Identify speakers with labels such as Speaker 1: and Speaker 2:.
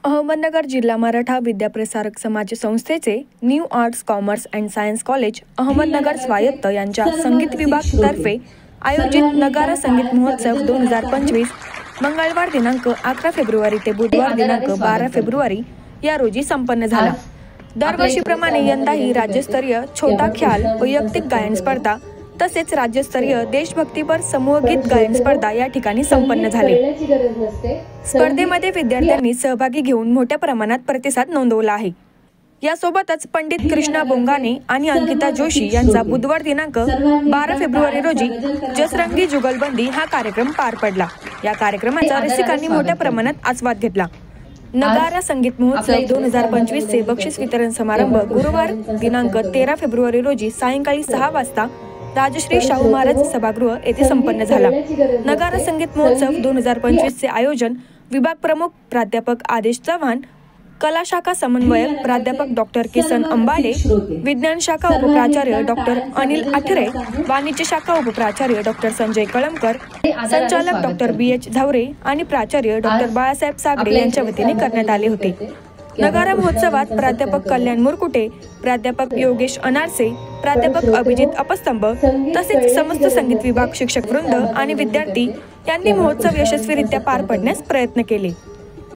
Speaker 1: अहमदनगर जिल्हा मराठा विद्याप्रसारक समाज संस्थेचे new arts commerce and science college Ahmednagar स्वायत्त यांच्या संगीत विभाग तर्फे आयोजित नगारा संगीत महोत्सव 2025 मंगळवार दिनांक 11 फेब्रुवारी ते बुधवार दिनांक 12 फेब्रुवारी या रोजी संपन्न झाला। दरवर्षीप्रमाणे यंदाही राज्यस्तरीय छोटा ख्याल वैयक्तिक गायन स्पर्धा तसेच राज्यस्तरीय देशभक्तीपर समूह गीत गायन स्पर्धा या ठिकाणी संपन्न झाले। स्पर्धेमध्ये विद्यार्थ्यांनी सहभागी घेऊन मोठ्या प्रमाणात प्रतिसाद नोंदवला आहे। यासोबतच पंडित कृष्णा बोंगाने आणि अंकिता जोशी यांचा बुधवार दिनांक 12 फेब्रुवारी रोजी जसरंगी जुगलबंदी हा कार्यक्रम पार पडला। या कार्यक्रमाचा रसिकांनी मोठ्या प्रमाणात आस्वाद घेतला। नगारा संगीत महोत्सव 2025 चे बक्षीस वितरण समारंभ गुरुवार दिनांक 13 फेब्रुवारी रोजी सायंकाळी 6 वाजता राजश्री शाहू महाराज सभागृह येथे संपन्न झाला। नगारा संगीत महोत्सव 2025 चे आयोजन विभाग प्रमुख प्राध्यापक आदेश चव्हाण, कला शाखा समन्वयक प्राध्यापक डॉक्टर किसन अंबाले, विज्ञान शाखा उपप्राचार्य डॉक्टर अनिल आठरे, वाणिज्य शाखा उपप्राचार्य डॉक्टर संजय कळमकर, संचालक डॉक्टर BH झावरे आणि प्राचार्य डॉक्टर बाळासाहेब सागडे यांच्या वतीने करण्यात आले होते। नगारा महोत्सवात प्राध्यापक कल्याण मुरकुटे, प्राध्यापक योगेश अनारसे, प्राध्यापक अभिजित अपस्तंभ तसेच समस्त संगीत विभाग शिक्षक वृंद आणि विद्यार्थी यांनी महोत्सव यशस्वीरित्या पार पाडण्यास प्रयत्न केले।